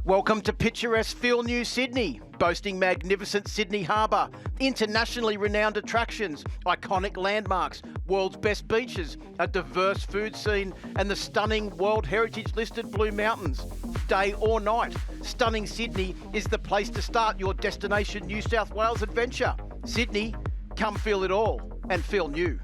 Welcome to picturesque Feel New Sydney, boasting magnificent Sydney Harbour, internationally renowned attractions, iconic landmarks, world's best beaches, a diverse food scene, and the stunning World Heritage listed Blue Mountains. Day or night, stunning Sydney is the place to start your destination New South Wales adventure. Sydney, come feel it all and feel new.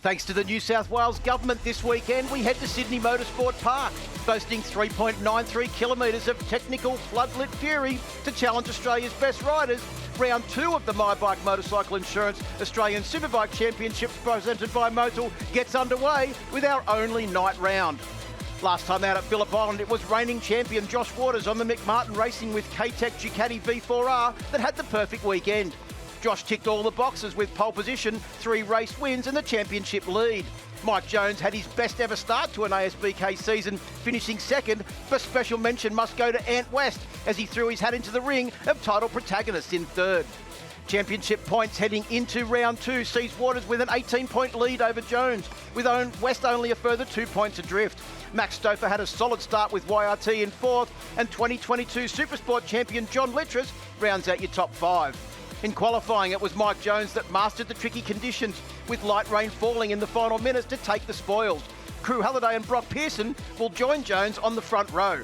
Thanks to the New South Wales Government this weekend, we head to Sydney Motorsport Park, boasting 3.93 kilometres of technical floodlit fury to challenge Australia's best riders. Round 2 of the My Bike Motorcycle Insurance Australian Superbike Championships presented by Motul gets underway with our only night round. Last time out at Phillip Island, it was reigning champion Josh Waters on the McMartin Racing with Hi-Tec Ducati V4R that had the perfect weekend. Josh ticked all the boxes with pole position, 3 race wins and the championship lead. Mike Jones had his best ever start to an ASBK season, finishing second, but special mention must go to Ant West as he threw his hat into the ring of title protagonists in third. Championship points heading into round 2 sees Waters with an 18-point lead over Jones, with West only a further 2 points adrift. Max Stauffer had a solid start with YRT in 4th, and 2022 Supersport champion John Littress rounds out your top 5. In qualifying, it was Mike Jones that mastered the tricky conditions, with light rain falling in the final minutes to take the spoils. Crew Halliday and Brock Pearson will join Jones on the front row.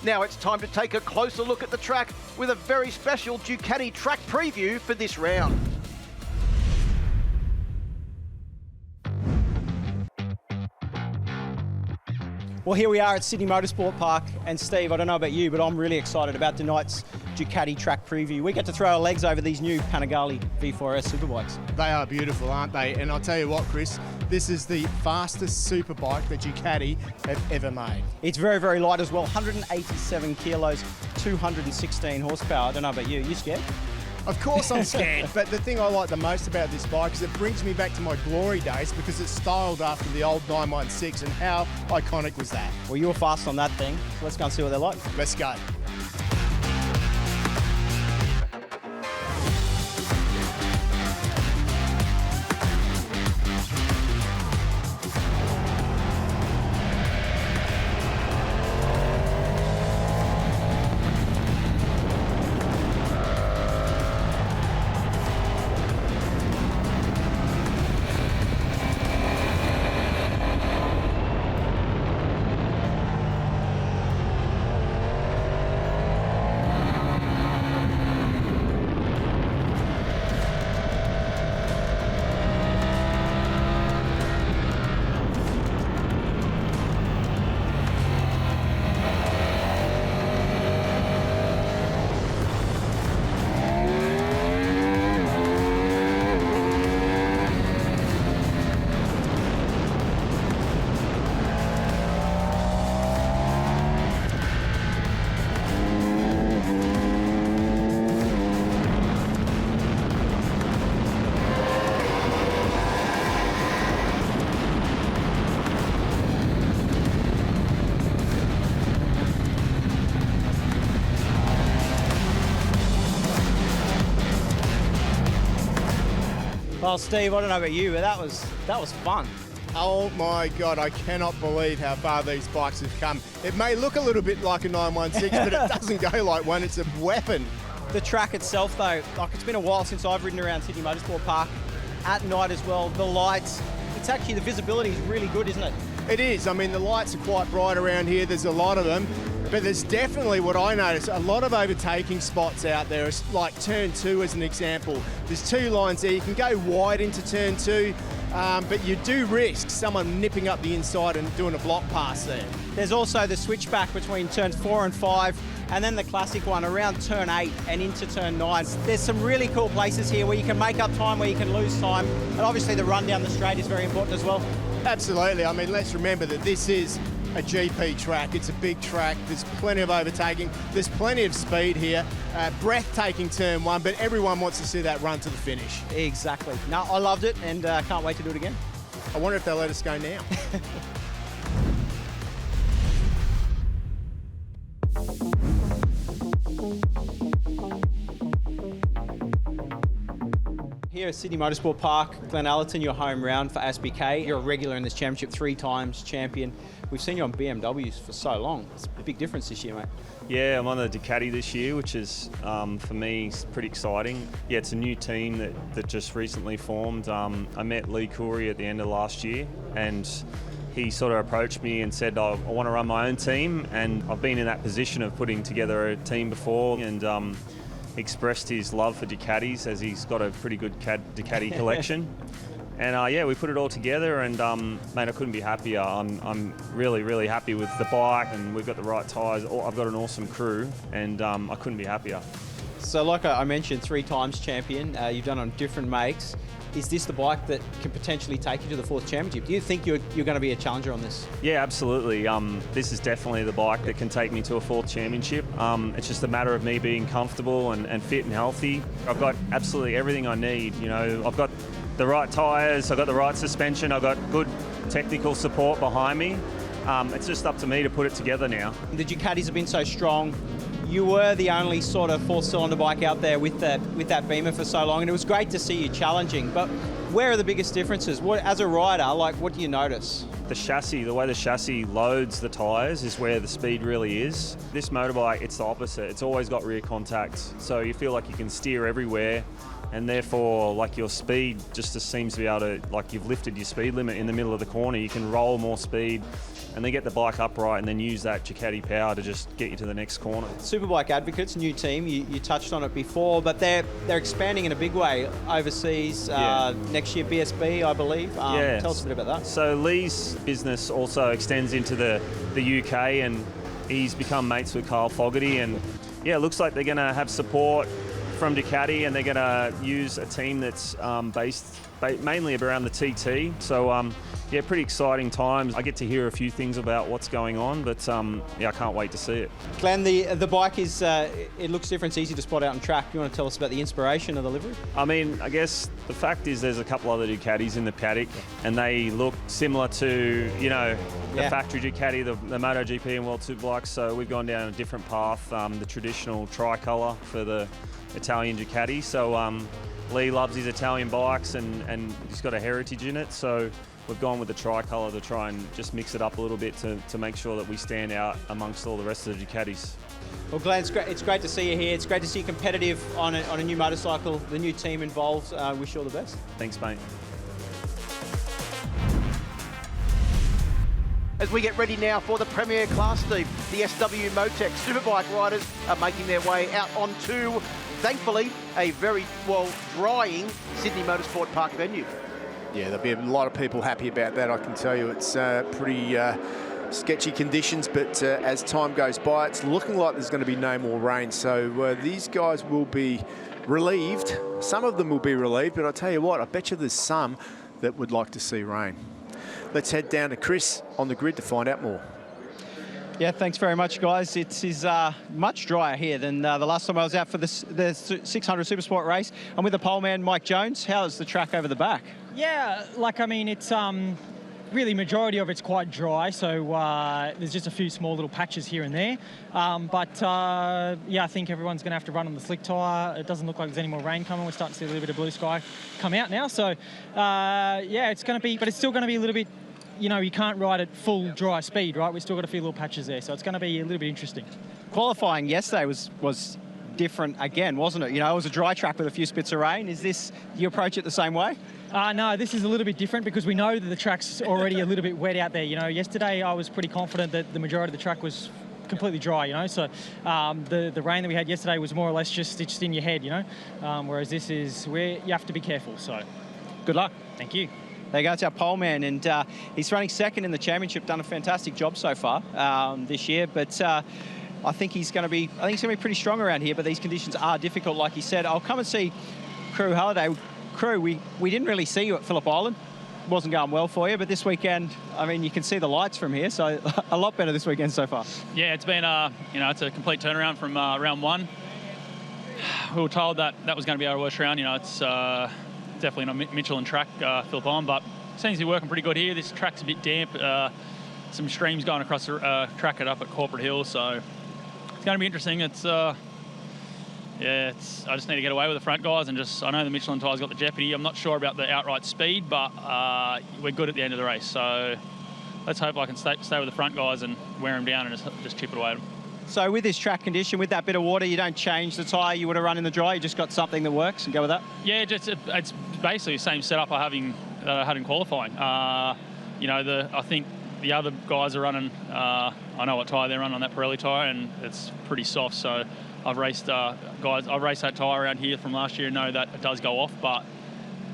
Now it's time to take a closer look at the track with a very special Ducati track preview for this round. Well, here we are at Sydney Motorsport Park, and Steve, I don't know about you, but I'm really excited about tonight's Ducati track preview. We get to throw our legs over these new Panigale V4S Superbikes. They are beautiful, aren't they? And I'll tell you what, Chris, this is the fastest Superbike that Ducati have ever made. It's very, very light as well, 187 kilos, 216 horsepower. I don't know about you, scared? Of course I'm scared, but the thing I like the most about this bike is it brings me back to my glory days because it's styled after the old 916, and how iconic was that? Well, you were fast on that thing, so let's go and see what they're like. Let's go. Well, Steve, I don't know about you, but that was fun. Oh my God, I cannot believe how far these bikes have come. It may look a little bit like a 916, but it doesn't go like one, it's a weapon. The track itself though, like it's been a while since I've ridden around Sydney Motorsport Park at night as well. The lights, it's actually, the visibility is really good, isn't it? It is. I mean, the lights are quite bright around here. There's a lot of them. But there's definitely, what I noticed, a lot of overtaking spots out there. It's like turn 2 as an example. There's 2 lines there. You can go wide into turn 2. but you do risk someone nipping up the inside and doing a block pass there. There's also the switchback between turns 4 and 5, and then the classic one around turn 8 and into turn 9. There's some really cool places here where you can make up time, where you can lose time, and obviously the run down the straight is very important as well. Absolutely. I mean, let's remember that this is a GP track. It's a big track. There's plenty of overtaking. There's plenty of speed here. Breathtaking turn 1, but everyone wants to see that run to the finish. Exactly. No, I loved it, and can't wait to do it again. I wonder if they'll let us go now. Here at Sydney Motorsport Park, Glen Allerton, your home round for ASBK. You're a regular in this championship, 3 times champion. We've seen you on BMWs for so long. It's a big difference this year, mate. Yeah, I'm on the Ducati this year, which is, for me, pretty exciting. Yeah, it's a new team that just recently formed. I met Lee Coury at the end of last year, and he sort of approached me and said, I want to run my own team, and I've been in that position of putting together a team before, and expressed his love for Ducatis, as he's got a pretty good Ducati collection. And yeah, we put it all together, and mate, I couldn't be happier. I'm really, really happy with the bike, and we've got the right tyres. I've got an awesome crew, and I couldn't be happier. So like I mentioned, 3 times champion. You've done on different makes. Is this the bike that can potentially take you to the 4th championship? Do you think you're going to be a challenger on this? Yeah, absolutely. This is definitely the bike that can take me to a 4th championship. It's just a matter of me being comfortable and fit and healthy. I've got absolutely everything I need. You know, I've got the right tyres, I've got the right suspension, I've got good technical support behind me. It's just up to me to put it together now. The Ducatis have been so strong. You were the only sort of 4-cylinder bike out there with that Beamer for so long, and it was great to see you challenging. But where are the biggest differences? As a rider, what do you notice? The chassis, the way the chassis loads the tyres is where the speed really is. This motorbike, it's the opposite. It's always got rear contact, so you feel like you can steer everywhere, and therefore like your speed just seems to be able to, like you've lifted your speed limit in the middle of the corner. You can roll more speed and then get the bike upright and then use that Ducati power to just get you to the next corner. Superbike Advocates, new team, you touched on it before, but they're expanding in a big way overseas. Next year BSB, I believe. Tell us a bit about that. So Lee's business also extends into the UK, and he's become mates with Carl Fogarty, and yeah, it looks like they're going to have support from Ducati, and they're going to use a team that's based mainly around the TT. So yeah, pretty exciting times. I get to hear a few things about what's going on, but yeah, I can't wait to see it. Glenn, the bike is, it looks different, it's easy to spot out on track. You want to tell us about the inspiration of the livery? I mean, I guess the fact is there's a couple other Ducatis in the paddock, and they look similar to, you know, the factory Ducati, the MotoGP and World Superbikes, so we've gone down a different path, the traditional tricolour for the Italian Ducati. So Lee loves his Italian bikes, and he's got a heritage in it, so we've gone with the tricolour to try and just mix it up a little bit to make sure that we stand out amongst all the rest of the Ducatis. Well, Glenn, it's great to see you here. It's great to see you competitive on a new motorcycle, the new team involved. Wish you all the best. Thanks, mate. As we get ready now for the premier class, Steve, the SW-Motech Superbike riders are making their way out onto, thankfully, a very, drying Sydney Motorsport Park venue. Yeah, there'll be a lot of people happy about that, I can tell you. It's pretty sketchy conditions, but as time goes by, it's looking like there's going to be no more rain. So these guys will be relieved. Some of them will be relieved, but I tell you what, I bet you there's some that would like to see rain. Let's head down to Chris on the grid to find out more. Yeah, thanks very much, guys. It is much drier here than the last time I was out for the 600 Supersport race. I'm with the pole man, Mike Jones. How's the track over the back? Yeah, it's really majority of it's quite dry, so there's just a few small little patches here and there. Yeah, I think everyone's going to have to run on the slick tyre. It doesn't look like there's any more rain coming. We're starting to see a little bit of blue sky come out now. So, yeah, it's going to be, but it's still going to be a little bit, you know, you can't ride at full dry speed, right? We've still got a few little patches there, so it's going to be a little bit interesting. Qualifying yesterday was different again, wasn't it? You know, it was a dry track with a few spits of rain. Is this, you approach it the same way? No, this is a little bit different because we know that the track's already a little bit wet out there. You know, yesterday I was pretty confident that the majority of the track was completely dry, you know, so the rain that we had yesterday was more or less just stitched in your head, you know, whereas this is where you have to be careful, so. Good luck. Thank you. There goes our pole man, and he's running second in the championship. Done a fantastic job so far this year, but I think he's going to be pretty strong around here. But these conditions are difficult, like he said. I'll come and see Crew Halliday. Crew, we didn't really see you at Phillip Island. Wasn't going well for you, but this weekend, I mean, you can see the lights from here, so a lot better this weekend so far. Yeah, it's been it's a complete turnaround from round one. We were told that was going to be our worst round. It's definitely not Michelin track, Phillip Island, but it seems to be working pretty good here. This track's a bit damp. Some streams going across the track it up at Corporate Hill, so it's going to be interesting. I just need to get away with the front guys and I know the Michelin tyres got the jeopardy. I'm not sure about the outright speed, but we're good at the end of the race. So let's hope I can stay with the front guys and wear them down and just chip it away at them. So with this track condition, with that bit of water, you don't change the tyre you would have run in the dry. You just got something that works and go with that? Yeah, it's basically the same setup I had in qualifying. I think the other guys are running, I know what tyre they're running on that Pirelli tyre, and it's pretty soft. So I've raced that tyre around here from last year and know that it does go off, but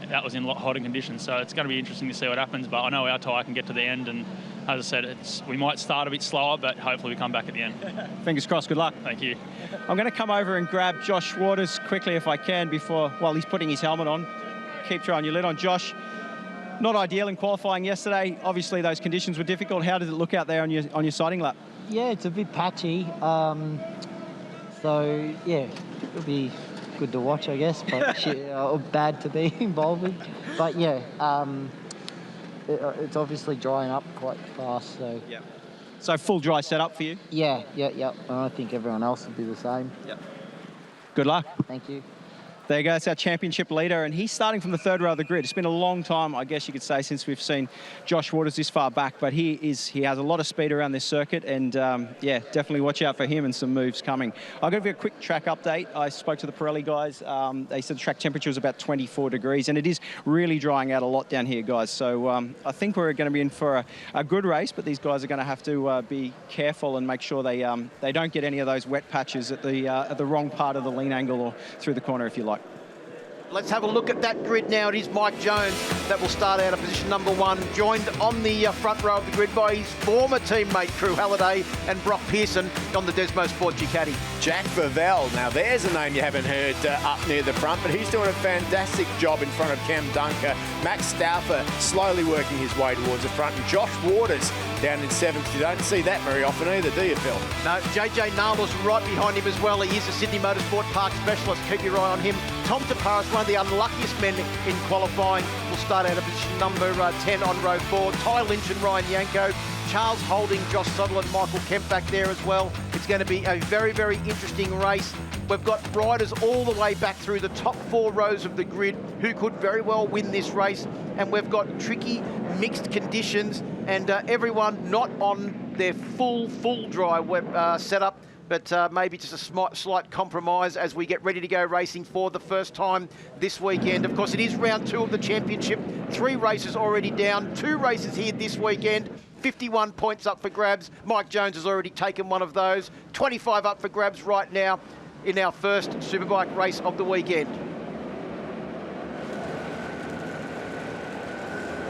that was in hotter conditions. So it's going to be interesting to see what happens, but I know our tyre can get to the end, and as I said, we might start a bit slower, but hopefully we come back at the end. Fingers crossed, good luck. Thank you. I'm going to come over and grab Josh Waters quickly if I can while he's putting his helmet on. Keep your eye on your lid on Josh. Not ideal in qualifying yesterday. Obviously those conditions were difficult. How did it look out there on your sighting lap? Yeah, it's a bit patchy. So yeah, it'll be good to watch, I guess, but bad to be involved with. But yeah, it's obviously drying up quite fast. So yeah. So full dry setup for you? Yeah. And I think everyone else will be the same. Yeah. Good luck. Thank you. There you go, it's our championship leader, and he's starting from the third row of the grid. It's been a long time, I guess you could say, since we've seen Josh Waters this far back, but he has a lot of speed around this circuit, and yeah, definitely watch out for him and some moves coming. I'll give you a quick track update. I spoke to the Pirelli guys. They said the track temperature was about 24 degrees, and it is really drying out a lot down here, guys. So I think we're going to be in for a good race, but these guys are going to have to be careful and make sure they don't get any of those wet patches at the wrong part of the lean angle or through the corner, if you like. Let's have a look at that grid now. It is Mike Jones that will start out of position number one, joined on the front row of the grid by his former teammate Crew Halliday and Brock Pearson on the Desmo Sport Ducati. Jack Favell, now there's a name you haven't heard up near the front, but he's doing a fantastic job in front of Cam Dunker. Max Stauffer slowly working his way towards the front, and Josh Waters down in seventh. You don't see that very often either, do you, Phil? No, JJ Nal's right behind him as well. He is a Sydney Motorsport Park specialist. Keep your eye on him. Tom Taparis, one of the unluckiest men in qualifying, will start out of position number 10 on row 4. Ty Lynch and Ryan Yanko. Charles Holding, Josh Sutherland, Michael Kemp back there as well. It's going to be a very, very interesting race. We've got riders all the way back through the top 4 rows of the grid who could very well win this race. And we've got tricky, mixed conditions and everyone not on their full dry setup, but maybe just a slight compromise as we get ready to go racing for the first time this weekend. Of course, it is round 2 of the championship. 3 races already down, 2 races here this weekend. 51 points up for grabs. Mike Jones has already taken one of those. 25 up for grabs right now in our first Superbike race of the weekend.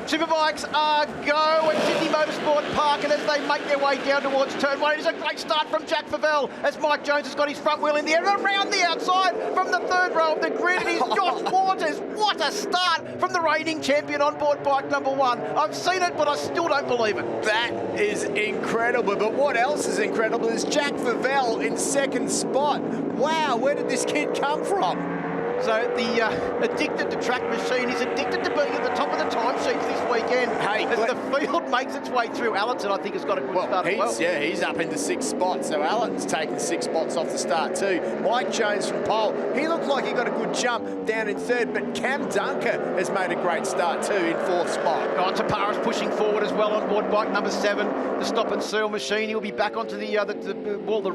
Superbikes are go at Sydney Motorsport Park, and as they make their way down towards turn 1, it is a great start from Jack Favell as Mike Jones has got his front wheel in the air and around the outside from the third row of the grid. It is Josh Waters. What a start from the reigning champion on board bike number 1. I've seen it, but I still don't believe it. That is incredible, but what else is incredible is Jack Favell in second spot. Wow, where did this kid come from? So the addicted to track machine is addicted to being at the top of the timesheets this weekend. Hey, as the field makes its way through, Allerton, I think, has got a good start as well. Yeah, he's up into 6 spots, so Allerton's taken 6 spots off the start too. Mike Jones from pole, he looked like he got a good jump down in 3rd, but Cam Dunker has made a great start too in 4th spot. Oh, Taparis pushing forward as well on board bike number 7, the stop and seal machine. He'll be back onto the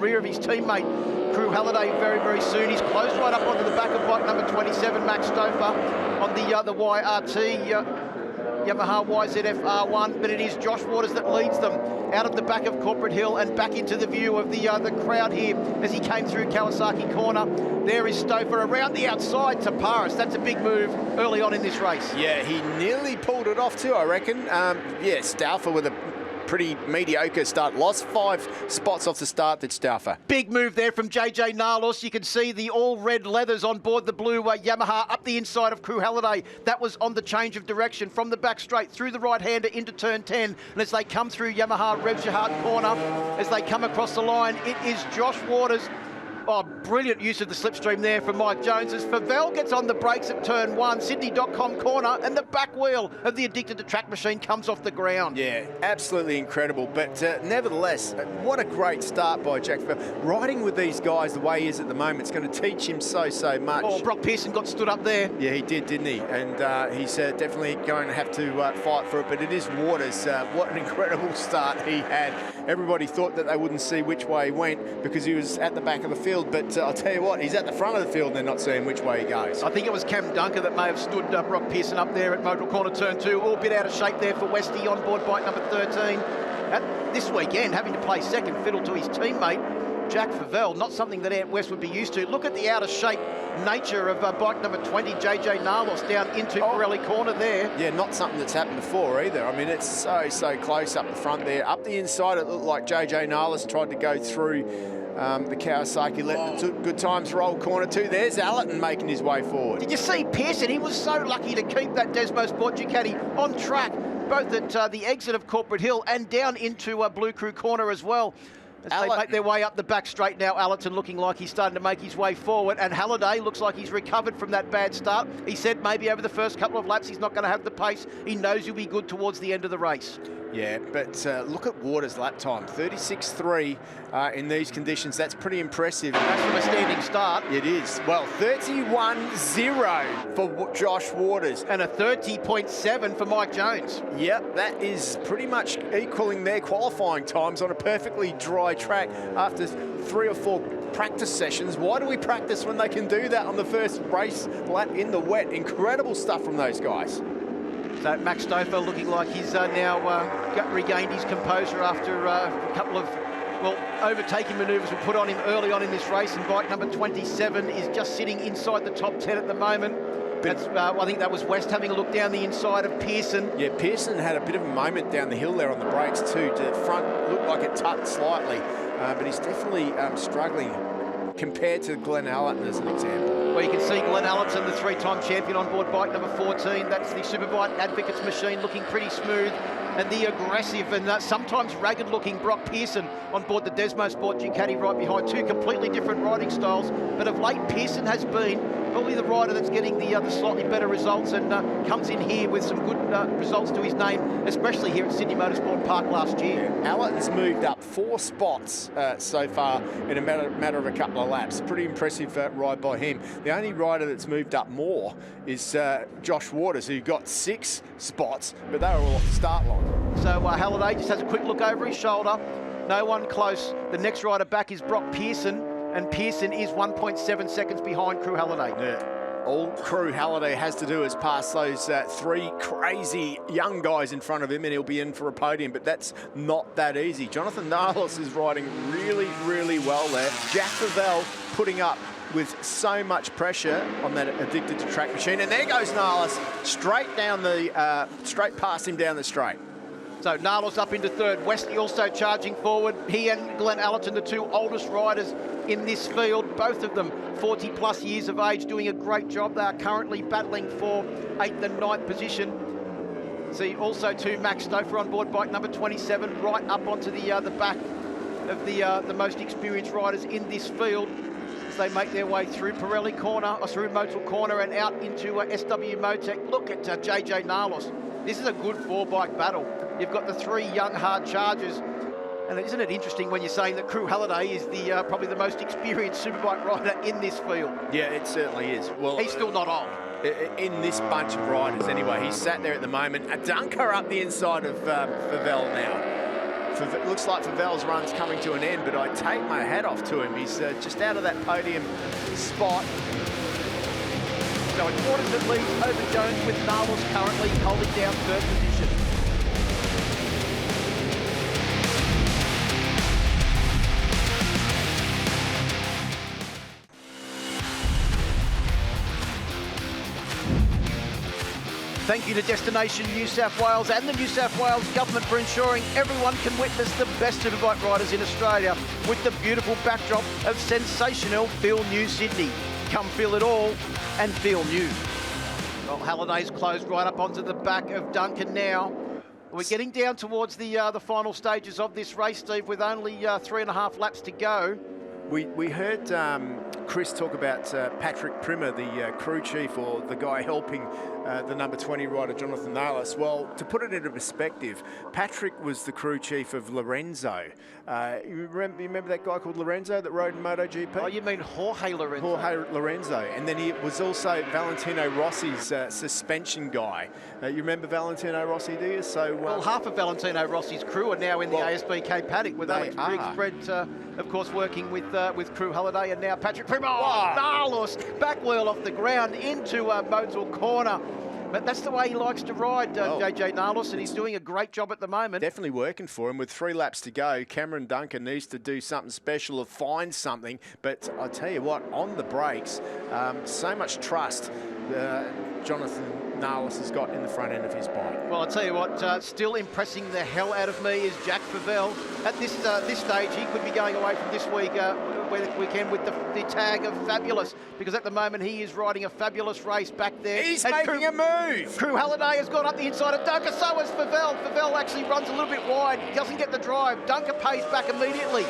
rear of his teammate, Crew Halliday, very, very soon. He's closed right up onto the back of bike number 27, Max Stauffer, on the YRT. Yamaha YZF R1, but it is Josh Waters that leads them out of the back of Corporate Hill and back into the view of the crowd here as he came through Kawasaki corner. There is Stauffer around the outside to Paris. That's a big move early on in this race. Yeah, he nearly pulled it off too, I reckon. Yeah, Stauffer with a pretty mediocre start. Lost 5 spots off the start, did Stauffer. Big move there from JJ Narlos. You can see the all-red leathers on board the blue Yamaha up the inside of Crew Halliday. That was on the change of direction from the back straight through the right-hander into turn 10. And as they come through Yamaha Revs your heart corner, as they come across the line, it is Josh Waters. Oh, brilliant use of the slipstream there from Mike Jones as Favell gets on the brakes at turn 1, Sydney.com corner, and the back wheel of the Addicted to Track machine comes off the ground. Yeah, absolutely incredible. But nevertheless, what a great start by Jack Favell. Riding with these guys the way he is at the moment, it's going to teach him so much. Oh, Brock Pearson got stood up there. Yeah, he did, didn't he? And he's definitely going to have to fight for it. But it is Waters. What an incredible start he had. Everybody thought that they wouldn't see which way he went because he was at the back of the field. But I'll tell you what, he's at the front of the field and they're not seeing which way he goes. I think it was Cam Dunker that may have stood Brock Pearson up there at Motor Corner Turn 2. All a bit out of shape there for Westy on board bike number 13. This weekend, having to play second fiddle to his teammate, Jack Favell, not something that Ant West would be used to. Look at the out of shape nature of bike number 20, JJ Narlos, down into Pirelli corner there. Yeah, not something that's happened before either. I mean, it's so close up the front there. Up the inside, it looked like JJ Narlos tried to go through the Kawasaki, let the good times roll corner 2. There's Allerton making his way forward. Did you see Pearson? He was so lucky to keep that Desmo Sport Ducati on track, both at the exit of Corporate Hill and down into Blue Crew corner as well. As they make their way up the back straight now, Allerton looking like he's starting to make his way forward, and Halliday looks like he's recovered from that bad start. He said maybe over the first couple of laps he's not going to have the pace. He knows he'll be good towards the end of the race. Yeah, but look at Waters' lap time, 36.3 in these conditions. That's pretty impressive. That's from a standing start. It is. Well, 31.0 for Josh Waters. And a 30.7 for Mike Jones. Yep, that is pretty much equaling their qualifying times on a perfectly dry track after 3 or 4 practice sessions. Why do we practice when they can do that on the first race lap in the wet? Incredible stuff from those guys. So Max Stauffer looking like he's now regained his composure after a couple of, overtaking manoeuvres were put on him early on in this race, and bike number 27 is just sitting inside the top 10 at the moment. That's, I think that was West having a look down the inside of Pearson. Yeah, Pearson had a bit of a moment down the hill there on the brakes too. To the front looked like it tucked slightly, but he's definitely struggling compared to Glenn Allerton as an example. Well, you can see Glenn Allerton, the 3-time champion on board bike number 14. That's the Superbike Advocates machine, looking pretty smooth. And the aggressive and sometimes ragged-looking Brock Pearson on board the Desmo Sport Ducati right behind. 2 completely different riding styles. But of late, Pearson has been probably the rider that's getting the slightly better results and comes in here with some good results to his name, especially here at Sydney Motorsport Park last year. Allerton's moved up 4 spots so far in a matter of a couple of laps. Pretty impressive ride by him. The only rider that's moved up more is Josh Waters, who got 6 spots, but they were all off the start line. So Halliday just has a quick look over his shoulder. No one close. The next rider back is Brock Pearson, and Pearson is 1.7 seconds behind Crew Halliday. Yeah. All Crew Halliday has to do is pass those 3 crazy young guys in front of him and he'll be in for a podium, but that's not that easy. Jonathan Narlos is riding really well there. Jack Favell putting up with so much pressure on that Addicted to Track machine, and there goes Narlos straight down the straight past him down the straight. So Narlos up into 3rd. Westy also charging forward. He and Glenn Allerton, the 2 oldest riders in this field, both of them 40 plus years of age, doing a great job. They are currently battling for 8th and 9th position. See also too Max Stauffer on board bike number 27, right up onto the back of the most experienced riders in this field as they make their way through Pirelli corner, or through Motul corner and out into SW-Motech. Look at JJ Narlos. This is a good 4-bike battle. You've got the 3 young hard chargers. And isn't it interesting when you're saying that Crew Halliday is the probably the most experienced Superbike rider in this field? Yeah, it certainly is. Well, he's still not old. In this bunch of riders anyway. He's sat there at the moment. A dunker up the inside of Favell now. It looks like Favell's run's coming to an end, but I take my hat off to him. He's just out of that podium spot. So it's Waters that leads over Jones, with Narlos currently holding down third position. Thank you to Destination New South Wales and the New South Wales Government for ensuring everyone can witness the best Superbike riders in Australia with the beautiful backdrop of sensational Feel New Sydney. Come feel it all and feel new. Well, Halliday's closed right up onto the back of Duncan now. We're getting down towards the final stages of this race, Steve, with only 3.5 laps to go. We heard Chris talk about Patrick Primmer, the crew chief, or the guy helping the number 20 rider, Jonathan Narlos. Well, to put it into perspective, Patrick was the crew chief of Lorenzo. You remember that guy called Lorenzo that rode in MotoGP? Oh, you mean Jorge Lorenzo? Jorge Lorenzo. And then he was also Valentino Rossi's suspension guy. You remember Valentino Rossi, do you? So, well, half of Valentino Rossi's crew are now in the ASBK paddock with Alex Briggs, of course, working with Crew Halliday, and now Patrick Primmer. Oh, Narlos, back wheel off the ground into Motul corner. But that's the way he likes to ride, JJ Narlos, and he's doing a great job at the moment. Definitely working for him. With 3 laps to go, Cameron Duncan needs to do something special or find something. But I tell you what, on the brakes, so much trust Jonathan Narlos has got in the front end of his bike. Well, I'll tell you what, still impressing the hell out of me is Jack Favell. At this stage, he could be going away from this weekend with the tag of fabulous, because at the moment he is riding a fabulous race back there. He's making a move. Crew Halliday has gone up the inside of Dunker, so has Favell. Favell actually runs a little bit wide, doesn't get the drive. Dunker pays back immediately,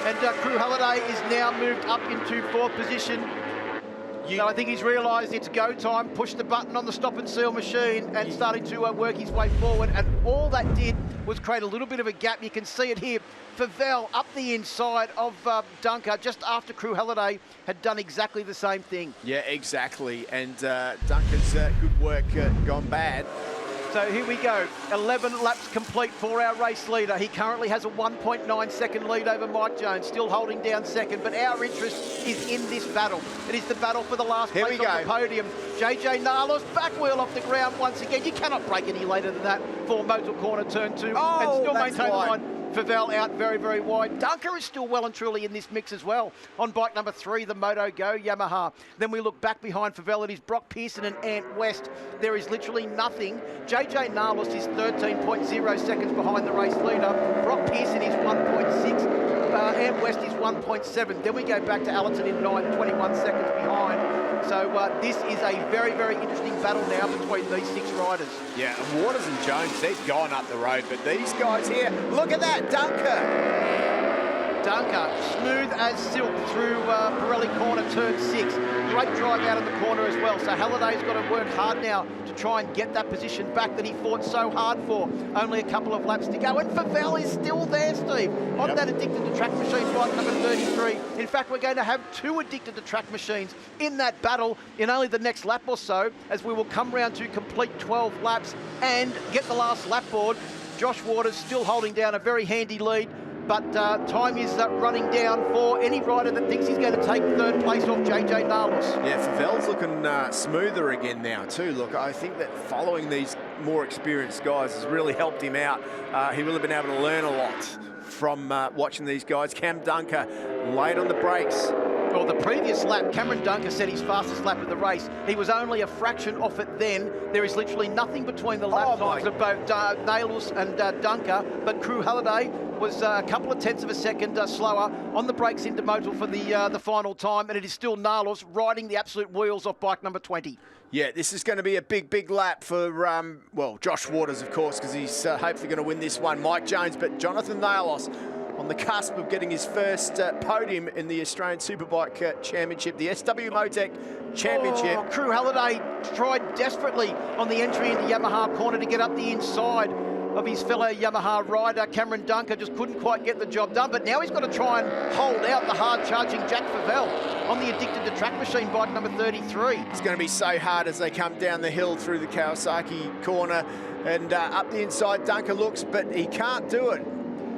and Crew Halliday is now moved up into 4th position. So I think he's realised it's go time, pushed the button on the stop and seal machine and starting to work his way forward. And all that did was create a little bit of a gap. You can see it here. Favell up the inside of Dunker just after Crew Halliday had done exactly the same thing. Yeah, exactly. And Dunker's good work gone bad. So here we go, 11 laps complete for our race leader. He currently has a 1.9 second lead over Mike Jones, still holding down second, but our interest is in this battle. It is the battle for the last place on the podium. JJ Narlos, back wheel off the ground once again. You cannot break any later than that for Motul corner turn 2 and still maintain the line. Favell out very, very wide. Dunker is still well and truly in this mix as well. On bike number 3, the Moto Go Yamaha. Then we look back behind Favell. It is Brock Pearson and Ant West. There is literally nothing. JJ Narlos is 13.0 seconds behind the race leader. Brock Pearson is 1.6. Ant West is 1.7. Then we go back to Allerton in 9, 21 seconds behind. So this is a very, very interesting battle now between these 6 riders. Yeah, and Waters and Jones, they've gone up the road, but these guys here, look at that, Dunker, smooth as silk through Pirelli corner, turn 6. Great drive out of the corner as well. So Halliday's got to work hard now to try and get that position back that he fought so hard for. Only a couple of laps to go. And Favell is still there, Steve, on that addicted to track machine, bike number 33. In fact, we're going to have 2 addicted to track machines in that battle in only the next lap or so, as we will come round to complete 12 laps and get the last lap board. Josh Waters still holding down a very handy lead. But time is running down for any rider that thinks he's going to take 3rd place off JJ Narlos. Yeah, Favell's looking smoother again now too. Look, I think that following these more experienced guys has really helped him out. He will have been able to learn a lot from watching these guys. Cam Dunker late on the brakes. Well, the previous lap, Cameron Dunker set his fastest lap of the race. He was only a fraction off it then. There is literally nothing between the lap times of both Narlos and Dunker, but Crew Halliday was a couple of tenths of a second slower on the brakes into Motul for the final time, and it is still Narlos riding the absolute wheels off bike number 20. Yeah, this is going to be a big, big lap for, well, Josh Waters, of course, because he's hopefully going to win this one. Mike Jones, but Jonathan Narlos on the cusp of getting his first podium in the Australian Superbike Championship, the SW-Motech Championship. Oh, Crew Halliday tried desperately on the entry into Yamaha corner to get up the inside of his fellow Yamaha rider. Cameron Dunker just couldn't quite get the job done, but now he's got to try and hold out the hard-charging Jack Favell on the addicted to track machine, bike number 33. It's going to be so hard as they come down the hill through the Kawasaki corner and up the inside. Dunker looks, but he can't do it.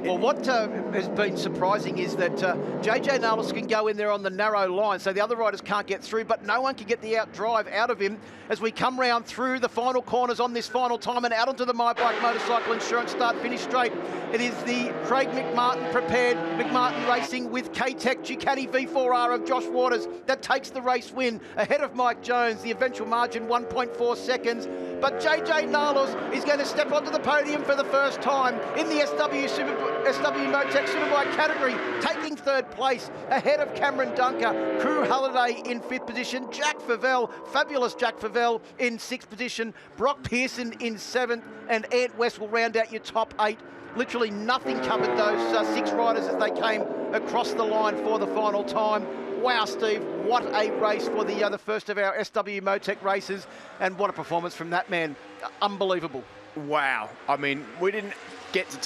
Well, what has been surprising is that JJ Nalos can go in there on the narrow line, so the other riders can't get through, but no one can get the outdrive out of him as we come round through the final corners on this final time and out onto the My Bike Motorcycle Insurance start-finish straight. It is the Craig McMartin prepared McMartin Racing with K-Tech Ducati V4R of Josh Waters that takes the race win ahead of Mike Jones. The eventual margin 1.4 seconds. But JJ Nalos is going to step onto the podium for the first time in the SW-Motech Superbike category, taking third place ahead of Cameron Dunker, Crew Halliday in fifth position, Jack Favell, fabulous Jack Favell in sixth position, Brock Pearson in seventh, and Ant West will round out your top 8. Literally nothing covered those 6 riders as they came across the line for the final time. Wow, Steve, what a race for the first of our SW-Motech races, and what a performance from that man. Unbelievable. Wow. I mean, we didn't get to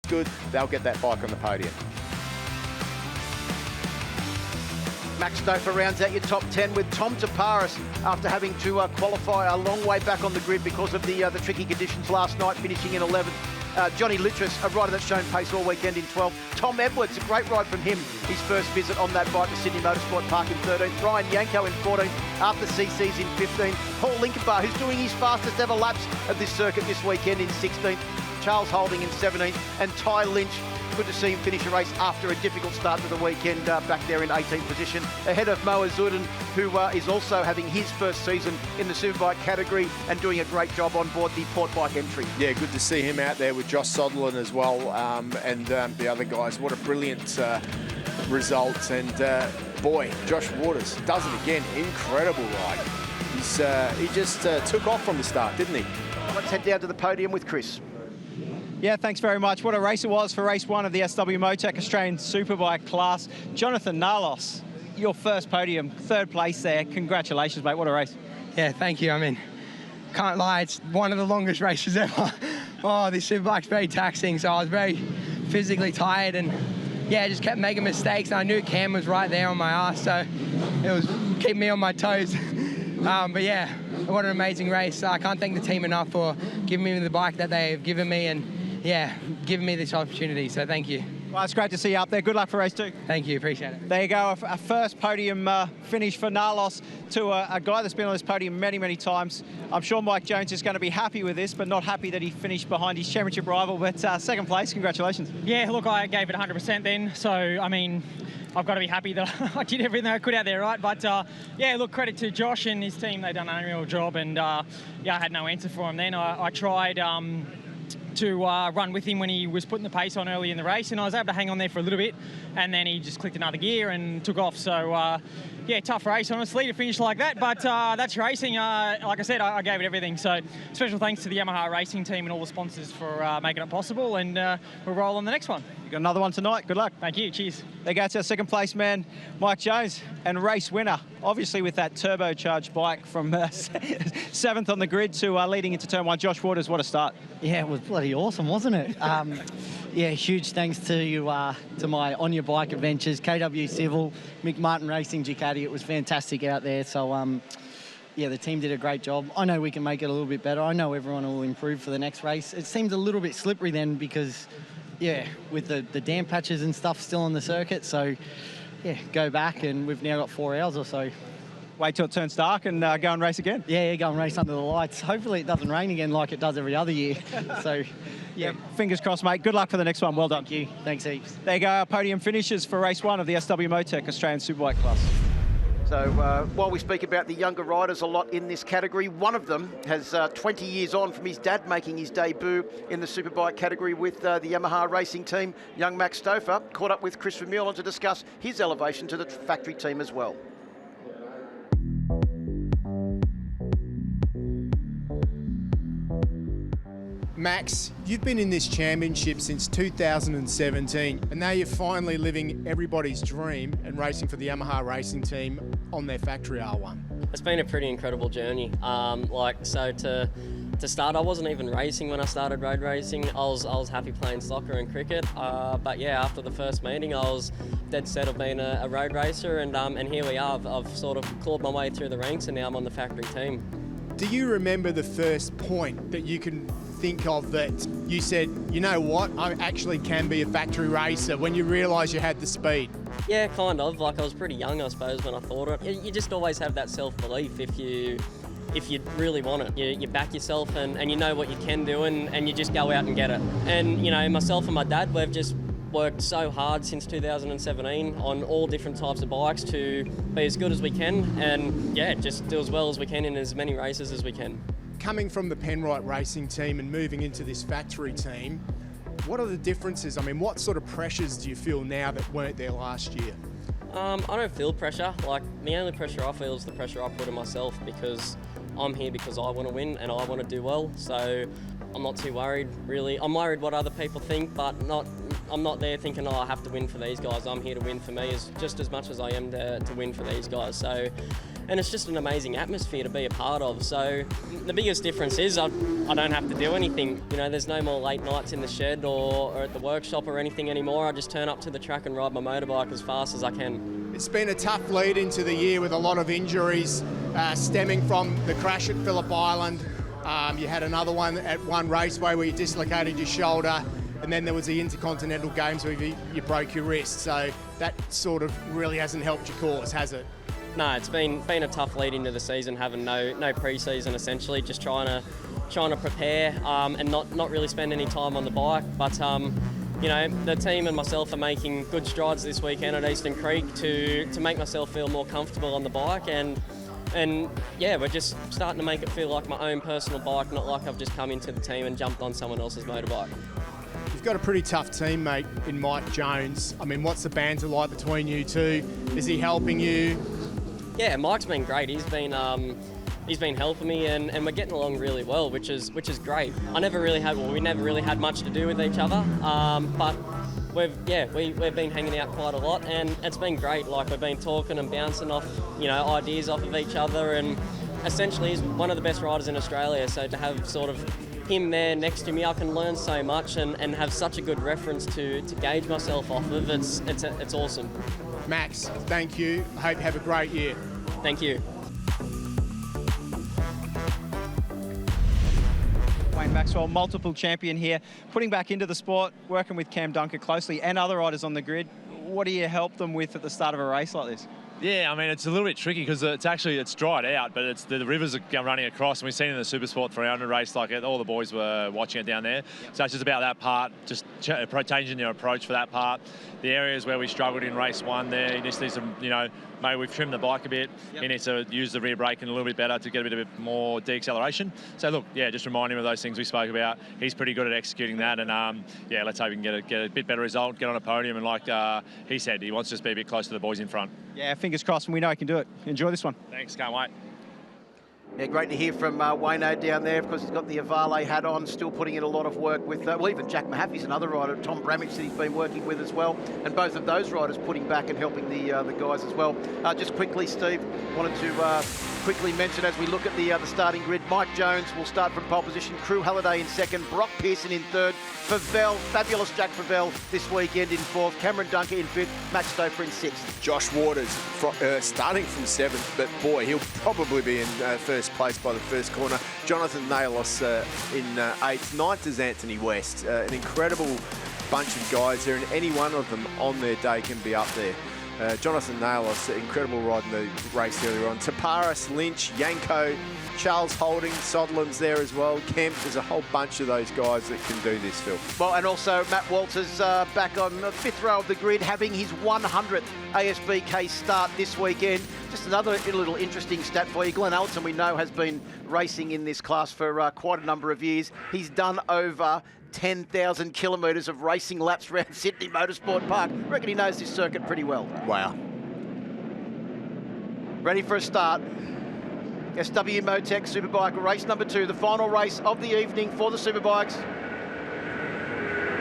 good, they'll get that bike on the podium. Max Stauffer rounds out your top 10 with Tom Taparis after having to qualify a long way back on the grid because of the tricky conditions last night, finishing in 11th. Johnny Littress, a rider that's shown pace all weekend, in 12th. Tom Edwards, a great ride from him, his first visit on that bike to Sydney Motorsport Park in 13th. Ryan Yanko in 14th, after CC's in 15th. Paul Linkenbar, who's doing his fastest ever laps of this circuit this weekend, in 16th. Charles Holding in 17th, and Ty Lynch, good to see him finish a race after a difficult start to the weekend, back there in 18th position, ahead of Moa Zuden, who is also having his first season in the Superbike category and doing a great job on board the Port Bike entry. Yeah, good to see him out there with Josh Sutherland as well, and the other guys. What a brilliant result, and boy, Josh Waters does it again. Incredible ride. He just took off from the start, didn't he? Let's head down to the podium with Chris. Yeah, thanks very much. What a race it was for race 1 of the SW-Motech Australian Superbike class. Jonathan Nalos, your first podium, third place there. Congratulations, mate. What a race. Yeah, thank you. I mean, can't lie, it's one of the longest races ever. Oh, this Superbike's very taxing, so I was very physically tired, and yeah, just kept making mistakes. And I knew Cam was right there on my ass, so it was keeping me on my toes. But yeah, what an amazing race. I can't thank the team enough for giving me the bike that they've given me, and yeah, giving me this opportunity, so thank you. Well, it's great to see you up there. Good luck for race 2. Thank you, appreciate it. There you go, a first podium finish for Nalos, to a guy that's been on this podium many, many times. I'm sure Mike Jones is going to be happy with this, but not happy that he finished behind his championship rival, but second place, congratulations. Yeah, look, I gave it 100% then, so, I mean, I've got to be happy that I did everything I could out there, right? But, yeah, look, credit to Josh and his team. They've done an unreal job, and, yeah, I had no answer for him then. I tried to run with him when he was putting the pace on early in the race, and I was able to hang on there for a little bit, and then he just clicked another gear and took off. So, yeah, tough race, honestly, to finish like that, but that's racing. Like I said, I gave it everything. So special thanks to the Yamaha racing team and all the sponsors for making it possible, and we'll roll on the next one. You got another one tonight. Good luck. Thank you. Cheers. There goes our second place man, Mike Jones, and race winner, obviously with that turbocharged bike from 7th on the grid to leading into turn 1. Josh Waters, what a start. Yeah, it was bloody awesome, wasn't it? Yeah, huge thanks to my On Your Bike adventures, KW Civil, McMartin Racing, Ducati. It was fantastic out there. So, yeah, the team did a great job. I know we can make it a little bit better. I know everyone will improve for the next race. It seems a little bit slippery then because, yeah, with the dam patches and stuff still on the circuit. So, yeah, go back, and we've now got 4 hours or so. Wait till it turns dark and go and race again. Yeah, go and race under the lights. Hopefully it doesn't rain again like it does every other year. So, yeah, fingers crossed, mate. Good luck for the next one. Well done. Thank you. Thanks heaps. There you go, our podium finishes for race 1 of the SW-Motech Australian Superbike class. So while we speak about the younger riders a lot in this category, one of them has 20 years on from his dad making his debut in the Superbike category with the Yamaha racing team. Young Max Stauffer caught up with Chris Vermeulen to discuss his elevation to the factory team as well. Max, you've been in this championship since 2017, and now you're finally living everybody's dream and racing for the Yamaha racing team on their factory R1. It's been a pretty incredible journey. To start, I wasn't even racing when I started road racing. I was happy playing soccer and cricket. But yeah, after the first meeting, I was dead set of being a road racer, and here we are. I've sort of clawed my way through the ranks, and now I'm on the factory team. Do you remember the first point that you can think of that you said, you know what, I actually can be a factory racer, when you realised you had the speed? Yeah, kind of. Like, I was pretty young, I suppose, when I thought it. You just always have that self-belief if you really want it. You back yourself and you know what you can do, and you just go out and get it. And, you know, myself and my dad, we've just worked so hard since 2017 on all different types of bikes to be as good as we can, and yeah, just do as well as we can in as many races as we can. Coming from the Penrite racing team and moving into this factory team, what are the differences? I mean, what sort of pressures do you feel now that weren't there last year? I don't feel pressure. Like, the only pressure I feel is the pressure I put on myself, because I'm here because I want to win and I want to do well. So I'm not too worried, really. I'm worried what other people think, but I'm not there thinking, oh, I have to win for these guys. I'm here to win for me just as much as I am to win for these guys. So, and it's just an amazing atmosphere to be a part of. So the biggest difference is I don't have to do anything. You know, there's no more late nights in the shed or at the workshop or anything anymore. I just turn up to the track and ride my motorbike as fast as I can. It's been a tough lead into the year with a lot of injuries stemming from the crash at Phillip Island. You had another one at one raceway where you dislocated your shoulder, and then there was the Intercontinental Games where you broke your wrist. So that sort of really hasn't helped your cause, has it? No, it's been a tough lead into the season, having no pre-season essentially, just trying to prepare and not really spend any time on the bike. But you know, the team and myself are making good strides this weekend at Eastern Creek to make myself feel more comfortable on the bike, and yeah, we're just starting to make it feel like my own personal bike, not like I've just come into the team and jumped on someone else's motorbike. You've got a pretty tough teammate in Mike Jones. I mean, what's the banter like between you two? Is he helping you? Yeah, Mike's been great. He's been helping me, and we're getting along really well, which is great. We never really had much to do with each other, but we've been hanging out quite a lot, and it's been great. Like, we've been talking and bouncing off, you know, ideas off of each other, and essentially he's one of the best riders in Australia. So to have sort of him there next to me, I can learn so much and have such a good reference to gauge myself off of. It's awesome. Max, thank you. I hope you have a great year. Thank you. Wayne Maxwell, multiple champion here, putting back into the sport, working with Cam Dunker closely and other riders on the grid. What do you help them with at the start of a race like this? Yeah, I mean, it's a little bit tricky because it's dried out, but it's the rivers are running across, and we've seen in the Supersport 300 race, like all the boys were watching it down there. Yep. So it's just about that part, just changing your approach for that part. The areas where we struggled in race one there, you just need some, you know, maybe we've trimmed the bike a bit. Yep. You need to use the rear braking a little bit better to get a bit more deacceleration. So look, yeah, just remind him of those things we spoke about. He's pretty good at executing that, and yeah, let's hope he can get a bit better result, get on a podium, and like he said, he wants to just be a bit closer to the boys in front. Yeah, fingers crossed, and we know he can do it. Enjoy this one. Thanks, can't wait. Yeah, great to hear from Wayno down there. Of course, he's got the Avale hat on, still putting in a lot of work with, well, even Jack Mahaffey's another rider, Tom Bramich, that he's been working with as well. And both of those riders putting back and helping the guys as well. Just quickly, Steve, wanted to quickly mention as we look at the starting grid, Mike Jones will start from pole position, Crew Halliday in second, Brock Pearson in third, Favell, fabulous Jack Favell this weekend in fourth, Cameron Dunker in fifth, Matt Stauffer in sixth. Josh Waters starting from seventh, but boy, he'll probably be in first place by the first corner. Jonathan Nalos in eighth. Ninth is Anthony West. An incredible bunch of guys there, and any one of them on their day can be up there. Jonathan Nalos, incredible ride in the race earlier on. Taparis, Lynch, Yanko, Charles Holding, Sodlin's there as well. Kemp, there's a whole bunch of those guys that can do this, Phil. Well, and also Matt Walters back on the fifth row of the grid, having his 100th ASBK start this weekend. Just another little interesting stat for you. Glenn Allerton, we know, has been racing in this class for quite a number of years. He's done over 10,000 kilometres of racing laps around Sydney Motorsport Park. I reckon he knows this circuit pretty well. Wow. Ready for a start. SW-Motech Superbike race number 2, the final race of the evening for the Superbikes.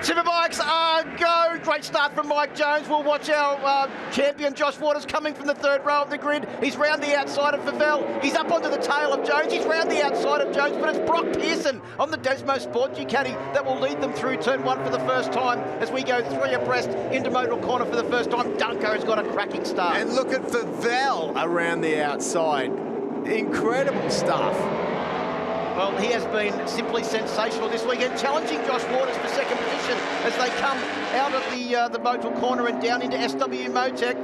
Superbikes are go. Great start from Mike Jones. We'll watch our champion Josh Waters coming from the 3rd row of the grid. He's round the outside of Favell. He's up onto the tail of Jones. He's round the outside of Jones, but it's Brock Pearson on the Desmo Sport Ducati that will lead them through turn 1 for the first time as we go 3 abreast into Modal Corner for the first time. Dunker's got a cracking start. And look at Favell around the outside. Incredible stuff. Well, he has been simply sensational this weekend, challenging Josh Waters for 2nd position as they come out of the Modal Corner and down into SW-Motech.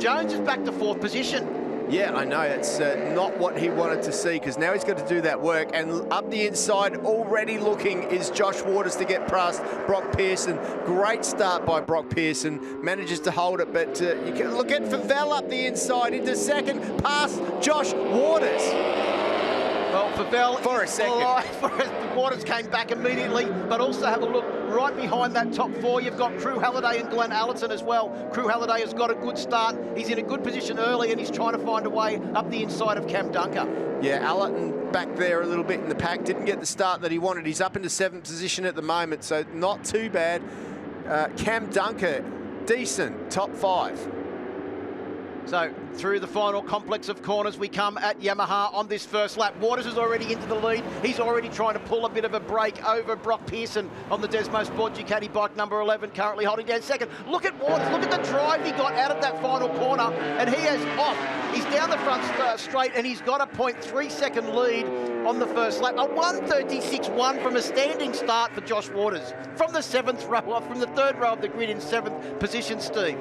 Jones is back to 4th position. Yeah, I know. It's not what he wanted to see, because now he's got to do that work. And up the inside, already looking, is Josh Waters to get past Brock Pearson. Great start by Brock Pearson. Manages to hold it, but you can look at Favell up the inside into 2nd, past Josh Waters. Well, Favell for a second. Waters came back immediately, but also have a look right behind that top 4. You've got Crew Halliday and Glenn Allerton as well. Crew Halliday has got a good start. He's in a good position early, and he's trying to find a way up the inside of Cam Dunker. Yeah, Allerton back there a little bit in the pack. Didn't get the start that he wanted. He's up into 7th position at the moment, so not too bad. Cam Dunker, decent, top 5. So through the final complex of corners we come at Yamaha on this first lap. Waters is already into the lead. He's already trying to pull a bit of a break over Brock Pearson on the Desmo Sport Ducati bike number 11, currently holding down 2nd. Look at Waters, look at the drive he got out of that final corner, and he is off. He's down the front straight, and he's got a 0.3-second lead on the first lap. A 1:36.1 from a standing start for Josh Waters. From the 7th row, from the 3rd row of the grid in 7th position, Steve.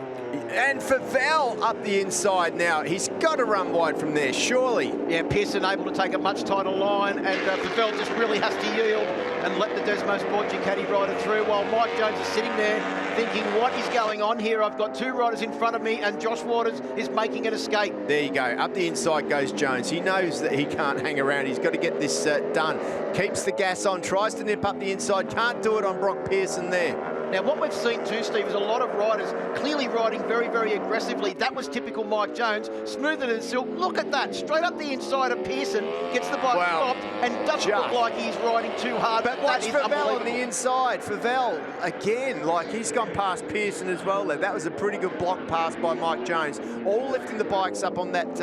And Favell up the inside now. He's got to run wide from there, surely. Yeah, Pearson able to take a much tighter line, and Favell just really has to yield and let the Desmo Sport Ducati rider through, while Mike Jones is sitting there thinking, what is going on here? I've got 2 riders in front of me, and Josh Waters is making an escape. There you go. Up the inside goes Jones. He knows that he can't hang around. He's got to get this done. Keeps the gas on, tries to nip up the inside. Can't do it on Brock Pearson there. Now, what we've seen too, Steve, is a lot of riders clearly riding very, very aggressively. That was typical Mike Jones, smoother than silk. Look at that, straight up the inside of Pearson, gets the bike stopped, and doesn't look like he's riding too hard. But watch Favell on the inside. Favell, again, like he's gone past Pearson as well there. That was a pretty good block pass by Mike Jones. All lifting the bikes up on that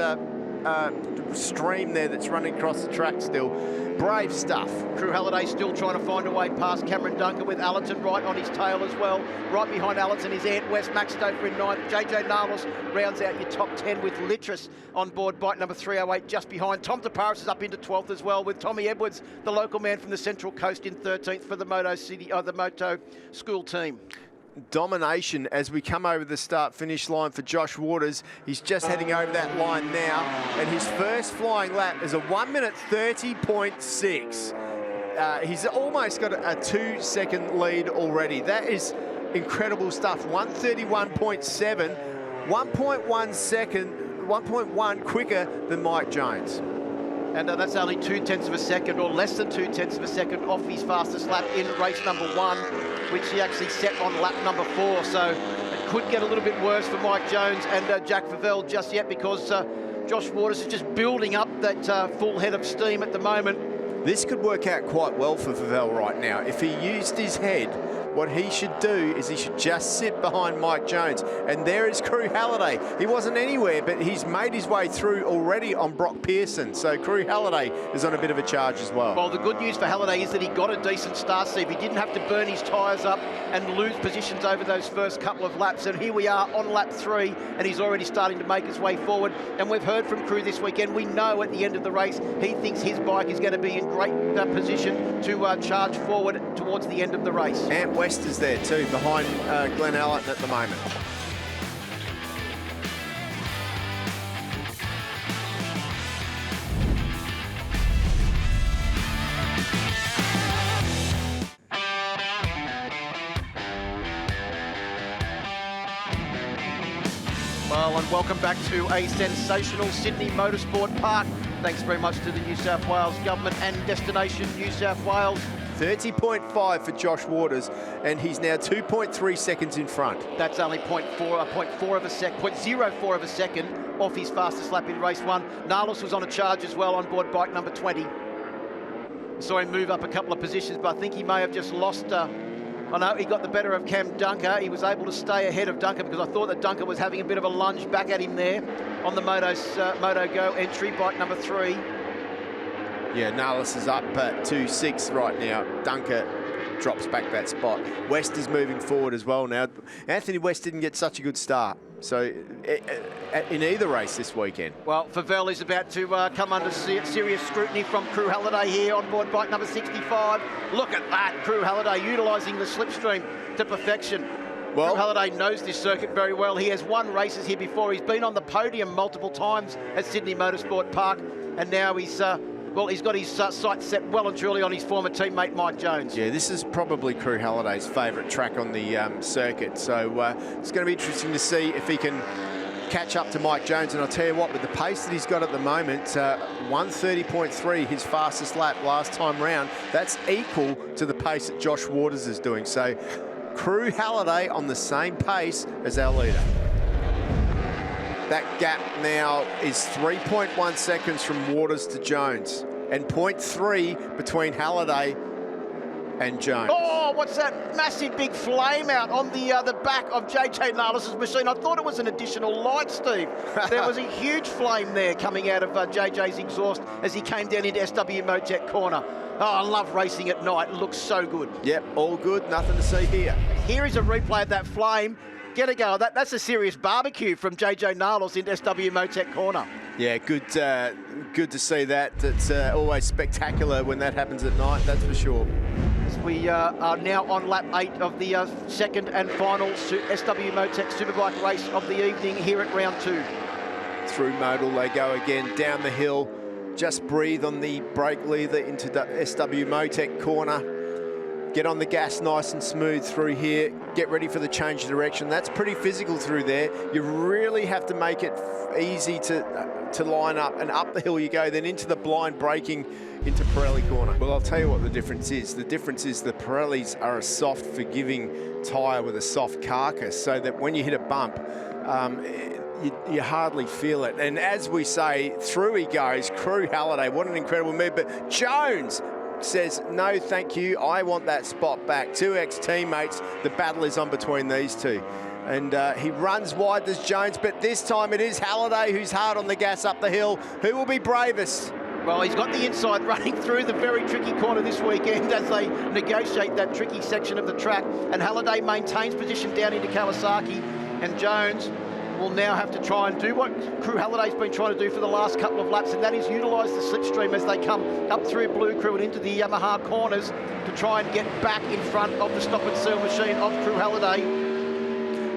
stream there that's running across the track still. Brave stuff. Crew Halliday still trying to find a way past Cameron Dunker, with Allerton right on his tail as well. Right behind Allerton is Ant West, Max Stauffer in 9th. JJ Narlos rounds out your top 10 with Litris on board bike number 308 just behind. Tom DeParis is up into 12th as well, with Tommy Edwards, the local man from the Central Coast, in 13th for the the Moto School team. Domination as we come over the start-finish line for Josh Waters. He's just heading over that line now, and his first flying lap is a 1:30.6. He's almost got a 2-second lead already. That is incredible stuff. 1:31.7, 1.1 quicker than Mike Jones. And that's only 0.2 of a second, or less than 0.2 of a second, off his fastest lap in race number 1, which he actually set on lap number 4. So it could get a little bit worse for Mike Jones and Jack Favell just yet, because Josh Waters is just building up that full head of steam at the moment. This could work out quite well for Favell right now. If he used his head, what he should do is he should just sit behind Mike Jones. And there is Crew Halliday. He wasn't anywhere, but he's made his way through already on Brock Pearson. So Crew Halliday is on a bit of a charge as well. Well, the good news for Halliday is that he got a decent start, Steve. He didn't have to burn his tyres up and lose positions over those first couple of laps. And here we are on lap 3, and he's already starting to make his way forward. And we've heard from Crew this weekend. We know at the end of the race, he thinks his bike is going to be in great position to charge forward towards the end of the race. Ant West is there too, behind Glenn Allerton at the moment. Well, and welcome back to a sensational Sydney Motorsport Park. Thanks very much to the New South Wales Government and Destination New South Wales 30.5 for Josh Waters, and he's now 2.3 seconds in front. That's only 0.04 of a second off his fastest lap in race 1. Narlos was on a charge as well on board bike number 20. Saw him move up a couple of positions, but I think he may have just lost... I know he got the better of Cam Dunker. He was able to stay ahead of Dunker because I thought that Dunker was having a bit of a lunge back at him there on the Moto Go entry, bike number 3. Yeah, Narlos is up to 6 right now. Dunker drops back that spot. West is moving forward as well now. Anthony West didn't get such a good start, so in either race this weekend. Well, Favell is about to come under serious scrutiny from Crew Halliday here on board bike number 65. Look at that, Crew Halliday utilising the slipstream to perfection. Well, Crew Halliday knows this circuit very well. He has won races here before. He's been on the podium multiple times at Sydney Motorsport Park, and now he's he's got his sights set well and truly on his former teammate Mike Jones. Yeah, this is probably Crew Halliday's favourite track on the circuit, so it's going to be interesting to see if he can catch up to Mike Jones. And I'll tell you what, with the pace that he's got at the moment, 1:30.3, his fastest lap last time round, that's equal to the pace that Josh Waters is doing. So Crew Halliday on the same pace as our leader. That gap now is 3.1 seconds from Waters to Jones and 0.3 between Halliday and Jones. Oh, what's that massive big flame out on the back of JJ Narlos' machine? I thought it was an additional light, Steve. There was a huge flame there coming out of JJ's exhaust as he came down into SW-Motech corner. Oh, I love racing at night. It looks so good. Yep, all good. Nothing to see here. Here is a replay of that flame. Get a go. That's a serious barbecue from JJ Narlos into SW-Motech corner. Yeah, good to see that. It's always spectacular when that happens at night, that's for sure. As we are now on lap 8 of the second and final SW-Motech Superbike race of the evening here at round 2. Through modal they go again, down the hill. Just breathe on the brake lever into the SW-Motech corner. Get on the gas nice and smooth through here. Get ready for the change of direction. That's pretty physical through there. You really have to make it easy to line up, and up the hill you go, then into the blind braking into Pirelli corner. Well, I'll tell you what the difference is. The difference is the Pirellis are a soft, forgiving tyre with a soft carcass, so that when you hit a bump, you hardly feel it. And as we say, through he goes. Crew Halliday, what an incredible move. But Jones says, no, thank you. I want that spot back. 2 ex-teammates. The battle is on between these two. And he runs wide, there's Jones, but this time it is Halliday who's hard on the gas up the hill. Who will be bravest? Well, he's got the inside running through the very tricky corner this weekend as they negotiate that tricky section of the track. And Halliday maintains position down into Kawasaki. And Jones will now have to try and do what Crew Halliday's been trying to do for the last couple of laps, and that is utilise the slipstream as they come up through Blue Crew and into the Yamaha corners to try and get back in front of the stop and seal machine of Crew Halliday.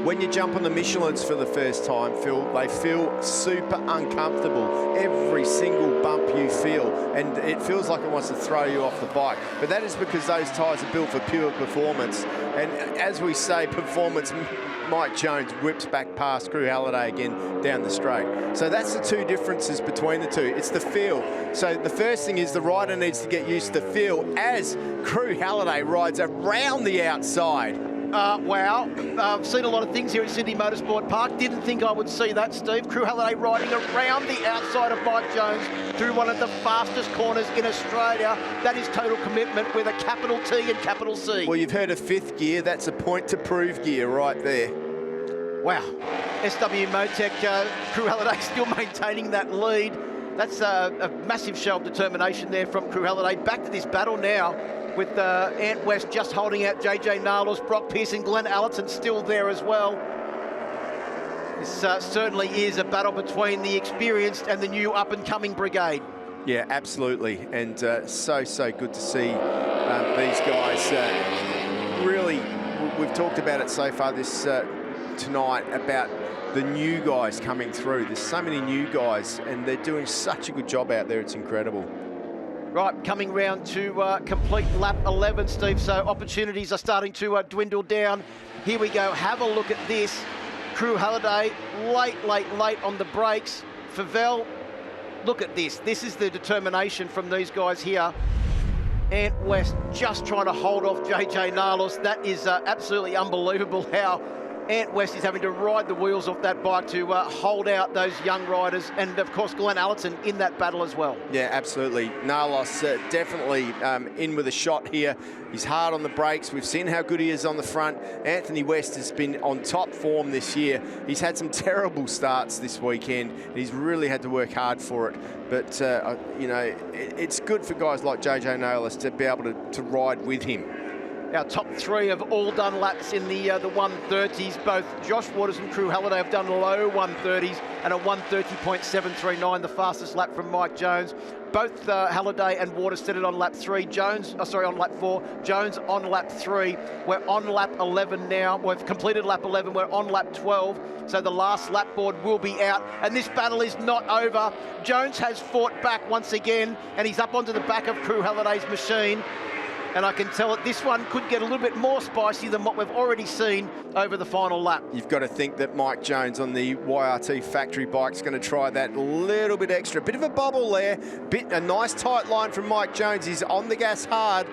When you jump on the Michelins for the first time, Phil, they feel super uncomfortable. Every single bump you feel, and it feels like it wants to throw you off the bike. But that is because those tyres are built for pure performance. And as we say, performance, Mike Jones whips back past Crew Halliday again down the straight. So that's the two differences between the two. It's the feel. So the first thing is the rider needs to get used to the feel as Crew Halliday rides around the outside. Wow, I've seen a lot of things here at Sydney Motorsport Park. Didn't think I would see that, Steve. Crew Halliday riding around the outside of Mike Jones through one of the fastest corners in Australia. That is total commitment with a capital T and capital C. Well, you've heard of fifth gear. That's a point to prove gear right there. Wow, SW-Motech, Crew Halliday still maintaining that lead. That's a massive show of determination there from Crew Halliday. Back to this battle now, with Ant West just holding out JJ Narlos, Brock Pearson, Glenn Allerton still there as well. This certainly is a battle between the experienced and the new up-and-coming brigade. Yeah, absolutely, and so good to see these guys. Really, we've talked about it so far this tonight about the new guys coming through. There's so many new guys, and they're doing such a good job out there. It's incredible. Right, coming round to complete lap 11, Steve, so opportunities are starting to dwindle down. Here we go, have a look at this. Crew Halliday, late on the brakes. Favell, look at this. This is the determination from these guys here. Ant West just trying to hold off JJ Nalos. That is absolutely unbelievable how Ant West is having to ride the wheels off that bike to hold out those young riders, and of course Glenn Allerton in that battle as well. Yeah, absolutely. Nalos definitely in with a shot here. He's hard on the brakes. We've seen how good he is on the front. Anthony West has been on top form this year. He's had some terrible starts this weekend. He's really had to work hard for it. But, you know, it's good for guys like JJ Nalos to be able to ride with him. Our top three have all done laps in the 130s. Both Josh Waters and Crew Halliday have done low 130s and a 130.739, the fastest lap from Mike Jones. Both Halliday and Waters set it on lap 3. On lap 4. Jones on lap 3. We're on lap 11 now. We've completed lap 11. We're on lap 12. So the last lap board will be out. And this battle is not over. Jones has fought back once again, and he's up onto the back of Crew Halliday's machine. And I can tell that this one could get a little bit more spicy than what we've already seen over the final lap. You've got to think that Mike Jones on the YRT factory bike is going to try that little bit extra. Bit of a bobble there. A nice tight line from Mike Jones. He's on the gas hard.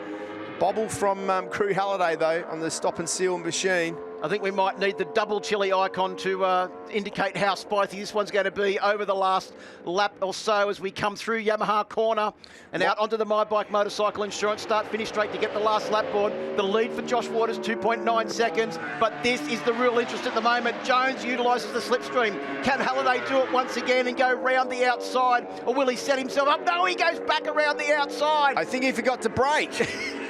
Bobble from Crew Halliday, though, on the stop and seal machine. I think we might need the double chili icon to indicate how spicy this one's going to be over the last lap or so as we come through Yamaha corner and out onto the My Bike Motorcycle Insurance start-finish straight to get the last lap board. The lead for Josh Waters, 2.9 seconds, but this is the real interest at the moment. Jones utilises the slipstream. Can Halliday do it once again and go round the outside, or will he set himself up? No, he goes back around the outside. I think he forgot to brake.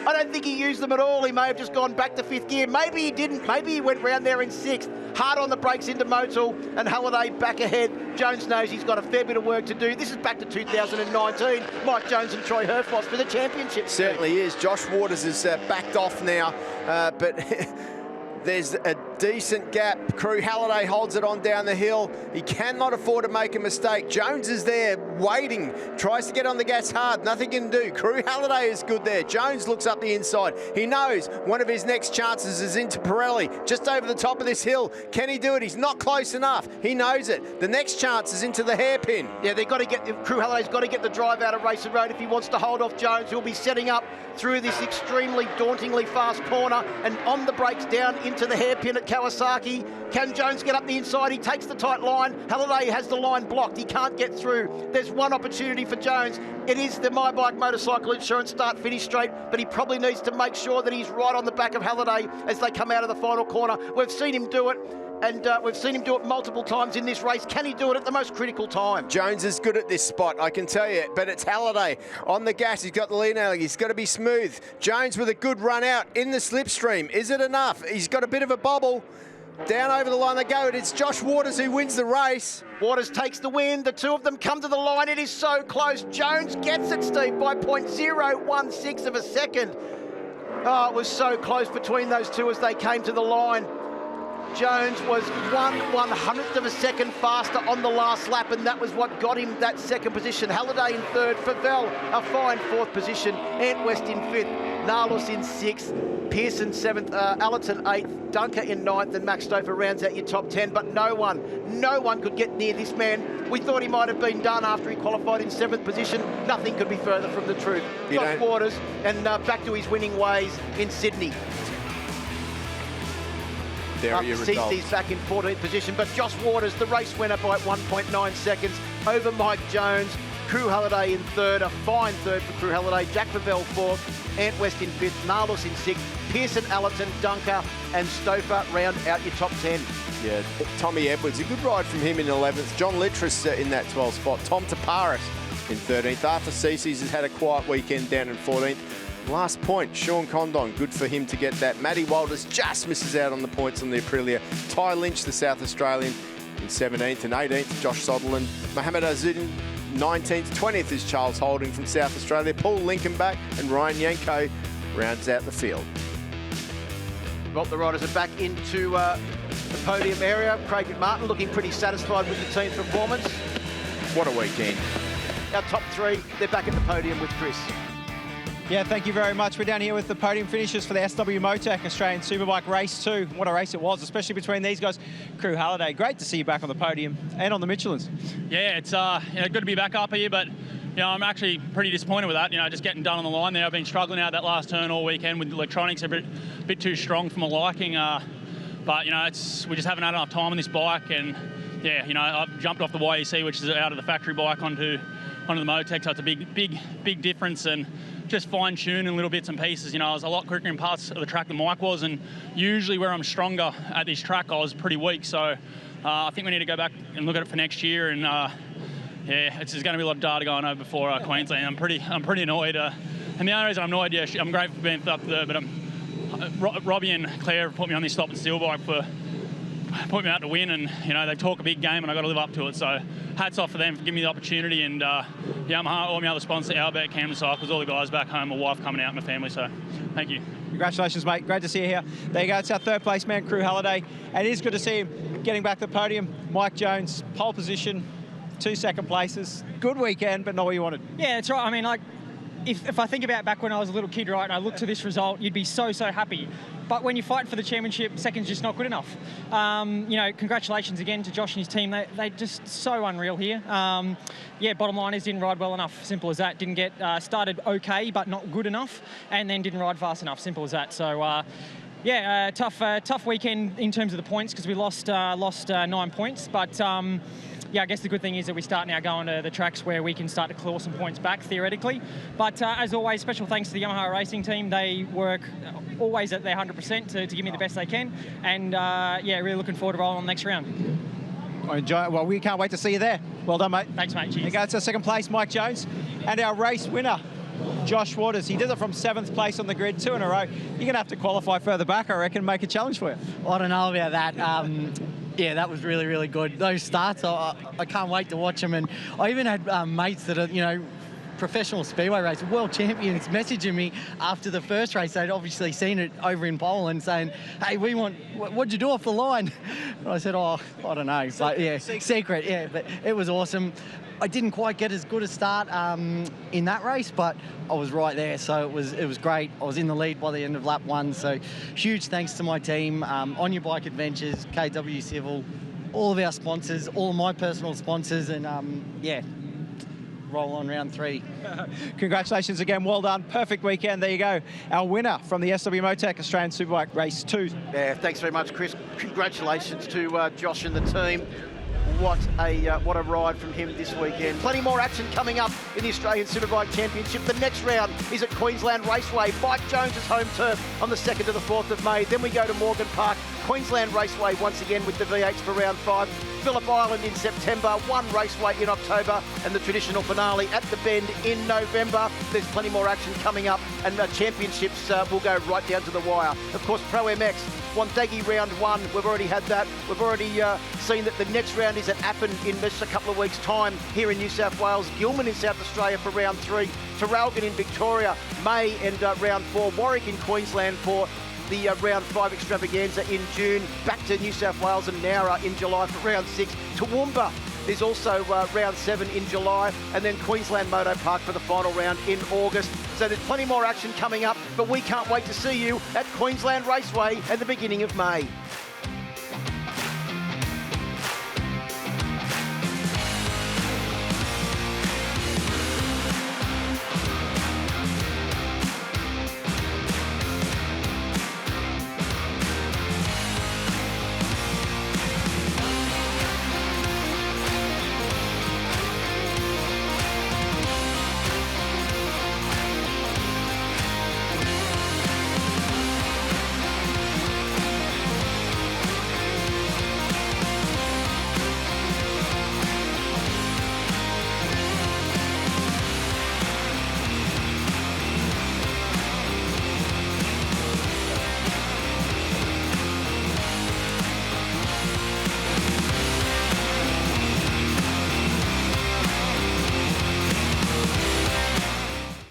I don't think he used them at all. He may have just gone back to 5th gear. Maybe he didn't. Maybe he went round there in 6th. Hard on the brakes into Motul, and Halliday back ahead. Jones knows he's got a fair bit of work to do. This is back to 2019. Mike Jones and Troy Herfoss for the championship. Certainly is. Josh Waters is backed off now, but there's a decent gap. Crew Halliday holds it on down the hill. He cannot afford to make a mistake. Jones is there waiting, tries to get on the gas hard. Nothing can do. Crew Halliday is good there. Jones looks up the inside. He knows one of his next chances is into Pirelli, just over the top of this hill. Can he do it? He's not close enough. He knows it. The next chance is into the hairpin. Yeah, they've got to get, Crew Halliday's got to get the drive out of Racer Road if he wants to hold off Jones, who'll be setting up through this extremely dauntingly fast corner and on the brakes down into the hairpin at Kawasaki. Can Jones get up the inside? He takes the tight line. Halliday has the line blocked. He can't get through. There's one opportunity for Jones. It is the My Bike Motorcycle Insurance start-finish straight, but he probably needs to make sure that he's right on the back of Halliday as they come out of the final corner. We've seen him do it. And we've seen him do it multiple times in this race. Can he do it at the most critical time? Jones is good at this spot, I can tell you, but it's Halliday on the gas. He's got the lead now. He's got to be smooth. Jones with a good run out in the slipstream. Is it enough? He's got a bit of a bobble. Down over the line they go, and it's Josh Waters who wins the race. Waters takes the win. The two of them come to the line. It is so close. Jones gets it, Steve, by 0.016 of a second. Oh, it was so close between those two as they came to the line. Jones was 1/100th of a second faster on the last lap, and that was what got him that second position. Halliday in 3rd, Favell a fine 4th position, Ant West in 5th, Nalos in 6th, Pearson 7th, Allerton 8th, Dunker in 9th, and Max Stauffer rounds out your top 10, but no one could get near this man. We thought he might have been done after he qualified in 7th position. Nothing could be further from the truth. Josh Waters, and back to his winning ways in Sydney. CC's back in 14th position, but Josh Waters, the race winner by 1.9 seconds over Mike Jones. Crew Halliday in 3rd, a fine 3rd for Crew Halliday. Jack Favell 4th, Ant West in 5th, Nalos in 6th, Pearson, Allerton, Dunker and Stauffer round out your top 10. Yeah, Tommy Edwards, a good ride from him in 11th. John Littris in that 12th spot. Tom Taparis in 13th. Arthur Cece's has had a quiet weekend down in 14th. Last point, Sean Condon, good for him to get that. Matty Walters just misses out on the points on the Aprilia. Ty Lynch, the South Australian, in 17th and 18th. Josh Sutherland, Mohamed Azuddin, 19th. 20th is Charles Holding from South Australia. Paul Linkenbach and Ryan Yanko rounds out the field. Well, the riders are back into the podium area. Craig McMartin looking pretty satisfied with the team's performance. What a weekend. Our top 3, they're back at the podium with Chris. Yeah, thank you very much. We're down here with the podium finishers for the SW-Motech Australian Superbike Race 2. What a race it was, especially between these guys. Crew Halliday, great to see you back on the podium and on the Michelins. Yeah, it's good to be back up here, but I'm actually pretty disappointed with that. Just getting done on the line there. I've been struggling out that last turn all weekend with the electronics a bit too strong for my liking. But we just haven't had enough time on this bike, and I've jumped off the YEC, which is out of the factory bike, onto the Motec. So it's a big difference, and just fine-tuning little bits and pieces. I was a lot quicker in parts of the track than Mike was, and usually where I'm stronger at this track, I was pretty weak. So I think we need to go back and look at it for next year. And there's going to be a lot of data going over before Queensland. I'm pretty annoyed. And the only reason I'm annoyed, I'm grateful for being up there, but Robbie and Claire put me on this stop and steel bike for put me out to win, and they talk a big game, and I got to live up to it. So hats off for them for giving me the opportunity, and Yamaha, all my other sponsors, Albert, Camden Cycles, all the guys back home, my wife coming out, my family. So thank you. Congratulations, mate. Great to see you here. There you go. It's our third place man, Crew Halliday, and it is good to see him getting back to the podium. Mike Jones, pole position, 2 second places. Good weekend, but not what you wanted. Yeah, that's right. I mean, like, if I think about back when I was a little kid, right, and I looked to this result, you'd be so happy. But when you fight for the championship, second's just not good enough. Congratulations again to Josh and his team. They just so unreal here. Bottom line is didn't ride well enough. Simple as that. Didn't get started okay, but not good enough, and then didn't ride fast enough. Simple as that. So. Tough weekend in terms of the points, because we lost 9 points. But I guess the good thing is that we start now going to the tracks where we can start to claw some points back theoretically. But as always, special thanks to the Yamaha racing team. They work always at their 100% to give me the best they can. And really looking forward to rolling on the next round. Well, we can't wait to see you there. Well done, mate. Thanks, mate. Cheers. There goes our second place, Mike Jones, and our race winner, Josh Waters. He did it from 7th place on the grid, 2 in a row. You're going to have to qualify further back, I reckon, make a challenge for you. I don't know about that. That was really, really good. Those starts, I can't wait to watch them. And I even had mates that are, professional speedway racers, world champions, messaging me after the first race. They'd obviously seen it over in Poland, saying, hey, what'd you do off the line? And I said, I don't know. But secret, but it was awesome. I didn't quite get as good a start in that race, but I was right there, so it was great. I was in the lead by the end of lap 1, so huge thanks to my team, On Your Bike Adventures, KW Civil, all of our sponsors, all of my personal sponsors, and roll on round 3. Congratulations again, well done. Perfect weekend. There you go. Our winner from the SW-Motech Australian Superbike Race 2. Yeah, thanks very much, Chris. Congratulations to Josh and the team. What a ride from him this weekend. Plenty more action coming up in the Australian Superbike Championship. The next round is at Queensland Raceway, Mike Jones' home turf, on the 2nd to the 4th of May. Then we go to Morgan Park, Queensland Raceway once again with the V8s for round 5. Phillip Island in September, One Raceway in October, and the traditional finale at the Bend in November. There's plenty more action coming up, and championships will go right down to the wire. Of course, ProMX, Wondaggi round 1, we've already had that. We've already seen that the next round is at Appin in just a couple of weeks' time here in New South Wales. Gilman in South Australia for round 3. Traralgon in Victoria, May and round 4. Warwick in Queensland for the round 5 extravaganza in June. Back to New South Wales and Nowra in July for round 6. Toowoomba is also round 7 in July, and then Queensland Moto Park for the final round in August. So there's plenty more action coming up, but we can't wait to see you at Queensland Raceway at the beginning of May.